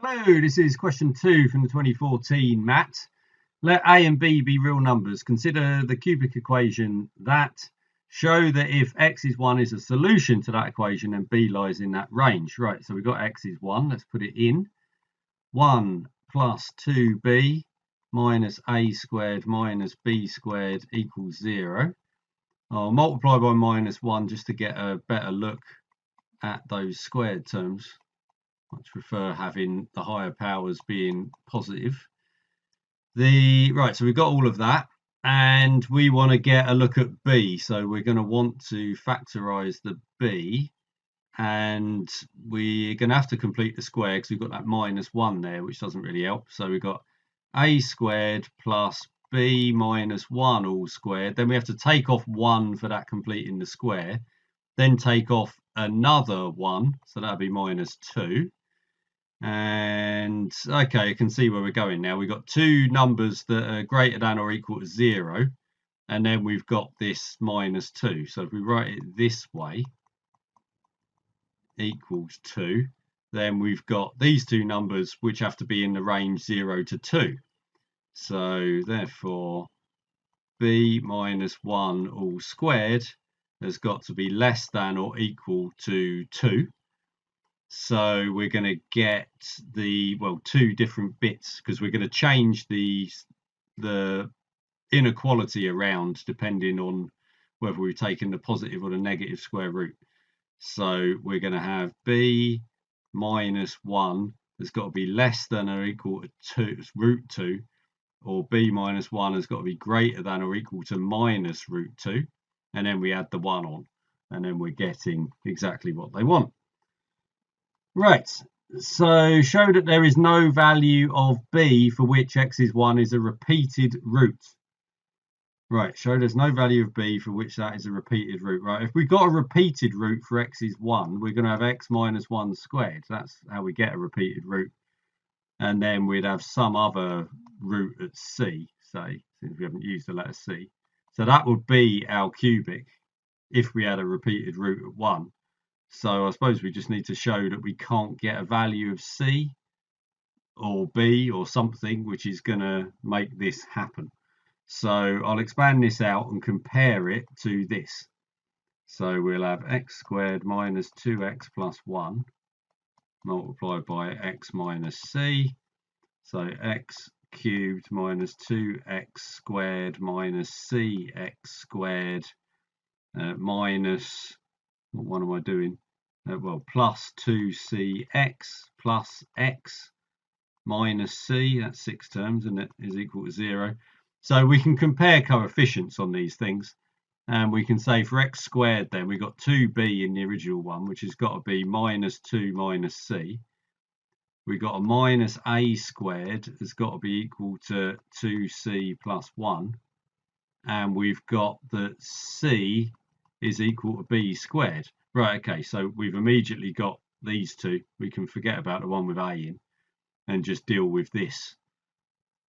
Hello, this is question 2 from the 2014 MAT. Let A and B be real numbers. Consider the cubic equation that show that if x is 1 is a solution to that equation and B lies in that range. Right, so we've got x is 1. Let's put it in. 1 plus 2b minus a squared minus b squared equals 0. I'll multiply by minus 1 just to get a better look at those squared terms. Much prefer having the higher powers being positive. Right, so we've got all of that, and we want to get a look at B. So we're going to want to factorize the B, and we're going to have to complete the square because we've got that minus 1 there, which doesn't really help. So we've got a squared plus b minus 1 all squared. Then we have to take off 1 for that completing the square, then take off another 1, so that'll be minus 2. And okay, you can see where we're going now. We've got two numbers that are greater than or equal to 0, and then we've got this minus 2. So if we write it this way, equals 2, then we've got these two numbers which have to be in the range 0 to 2. So therefore, b minus 1 all squared has got to be less than or equal to 2. So we're going to get two different bits because we're going to change the inequality around depending on whether we've taken the positive or the negative square root. So we're going to have b minus 1 has got to be less than or equal to root 2, or b minus 1 has got to be greater than or equal to minus root 2, and then we add the 1 on, and then we're getting exactly what they want. Right, so show that there is no value of b for which x is 1 is a repeated root. Right, show there's no value of b for which that is a repeated root. Right, if we've got a repeated root for x is 1, we're going to have x minus 1 squared. That's how we get a repeated root. And then we'd have some other root at c, say, since we haven't used the letter c. So that would be our cubic if we had a repeated root at 1. So I suppose we just need to show that we can't get a value of c or b or something which is going to make this happen. So I'll expand this out and compare it to this. So we'll have x squared minus 2x plus 1 multiplied by x minus c. So x cubed minus 2x squared minus cx squared minus, what am I doing? Plus 2cx plus x minus c, that's 6 terms, and it is equal to 0. So we can compare coefficients on these things, and we can say for x squared then we've got 2b in the original one, which has got to be minus 2 minus c. We've got a minus a squared has got to be equal to 2c plus 1, and we've got that c is equal to b squared. Right, okay, so we've immediately got these two. We can forget about the one with a in and just deal with this.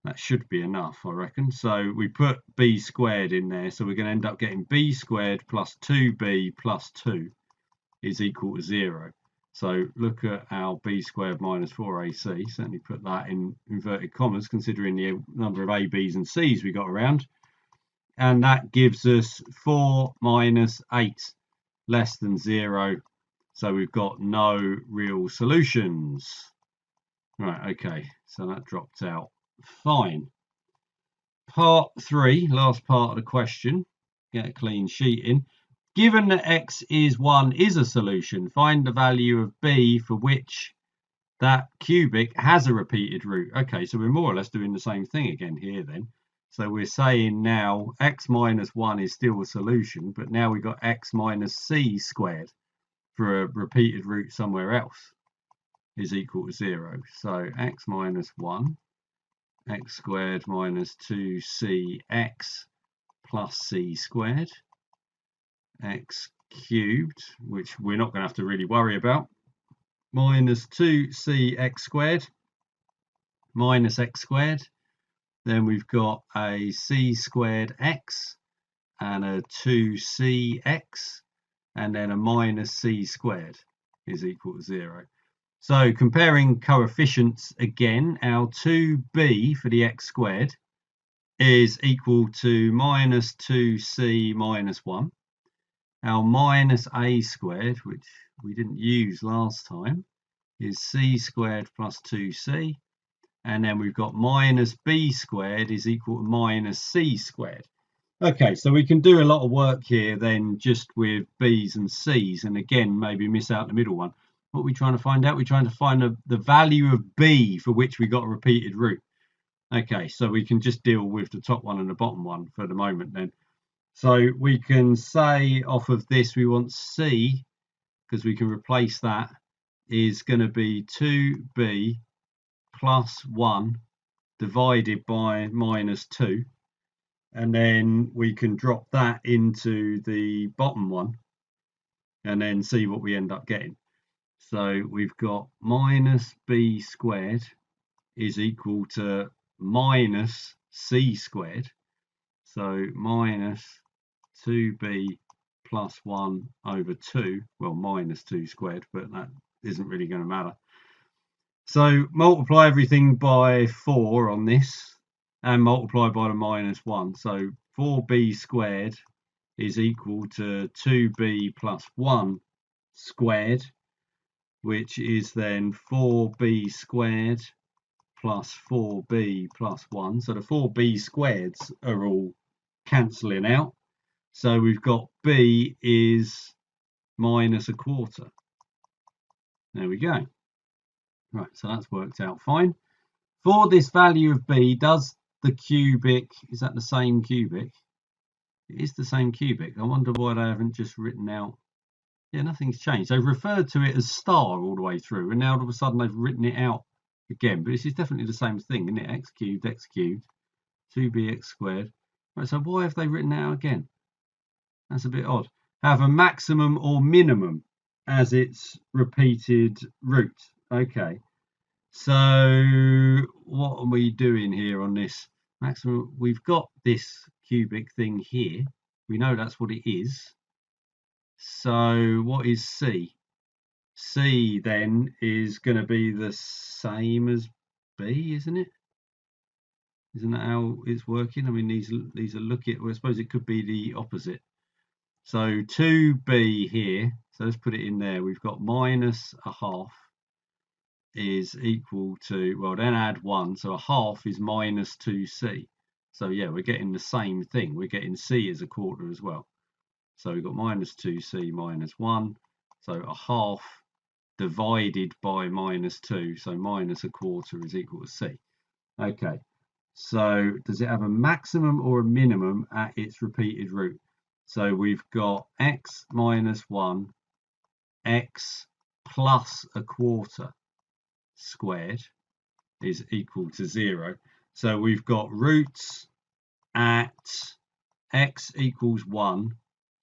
That should be enough, I reckon. So we put b squared in there, so we're going to end up getting b squared plus 2b plus 2 is equal to 0. So look at our b squared minus 4ac, certainly put that in inverted commas considering the number of a, b's and c's we got around. And that gives us 4 minus 8 less than 0. So we've got no real solutions. Right, okay, so that dropped out. Fine. Part 3, last part of the question. Get a clean sheet in. Given that x is 1 is a solution, find the value of b for which that cubic has a repeated root. Okay, so we're more or less doing the same thing again here then. So we're saying now x minus 1 is still a solution, but now we've got x minus c squared for a repeated root somewhere else is equal to 0. So x minus 1, x squared minus 2cx plus c squared, x cubed, which we're not going to have to really worry about, minus 2cx squared minus x squared. Then we've got a c squared x and a 2cx, and then a minus c squared is equal to 0. So comparing coefficients again, our 2b for the x squared is equal to minus 2c minus 1. Our minus a squared, which we didn't use last time, is c squared plus 2c. And then we've got minus b squared is equal to minus c squared. Okay, so we can do a lot of work here then just with b's and c's, and again maybe miss out the middle one. What are we trying to find out? We're trying to find the value of b for which we got a repeated root. Okay, so we can just deal with the top one and the bottom one for the moment then. So we can say off of this we want c, because we can replace that, is going to be 2b plus 1 divided by minus 2. And then we can drop that into the bottom one and then see what we end up getting. So we've got minus b squared is equal to minus c squared. So minus 2b plus 1 over 2, well, minus 2 squared, but that isn't really going to matter. So multiply everything by 4 on this and multiply by the minus 1. So 4b squared is equal to 2b plus 1 squared, which is then 4b squared plus 4b plus 1. So the 4b squareds are all cancelling out. So we've got b is minus a quarter. There we go. Right, so that's worked out fine. For this value of b, does the cubic, is that the same cubic? It is the same cubic. I wonder why they haven't just written out. Yeah, nothing's changed. They've referred to it as star all the way through, and now all of a sudden they've written it out again. But this is definitely the same thing, isn't it? X cubed, 2bx squared. Right, so why have they written it out again? That's a bit odd. Have a maximum or minimum as its repeated root. Okay. So what are we doing here on this maximum? We've got this cubic thing here. We know that's what it is. So what is c? C then is going to be the same as b, isn't it? Isn't that how it's working? I mean, these are looking, well, I suppose it could be the opposite. So 2b here, so let's put it in there. We've got minus a half is equal to, well, then add 1. So a half is minus 2c. So yeah, we're getting the same thing. We're getting c as a quarter as well. So we've got minus 2c minus 1. So a half divided by minus 2. So minus a quarter is equal to c. Okay. So does it have a maximum or a minimum at its repeated root? So we've got x minus 1, x plus a quarter squared is equal to 0. So we've got roots at x equals 1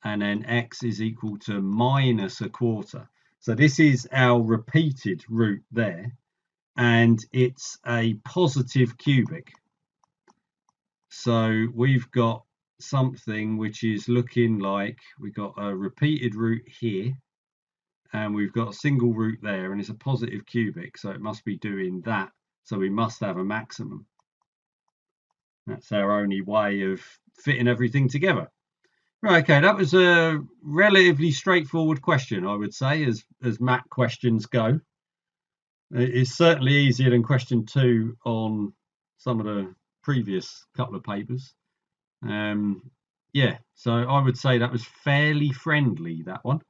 and then x is equal to minus a quarter. So this is our repeated root there, and it's a positive cubic. So we've got something which is looking like we've got a repeated root here and we've got a single root there, and it's a positive cubic, so it must be doing that. So we must have a maximum. That's our only way of fitting everything together. Right, okay, that was a relatively straightforward question, I would say, as math questions go. It's certainly easier than question 2 on some of the previous couple of papers. Yeah, so I would say that was fairly friendly, that one.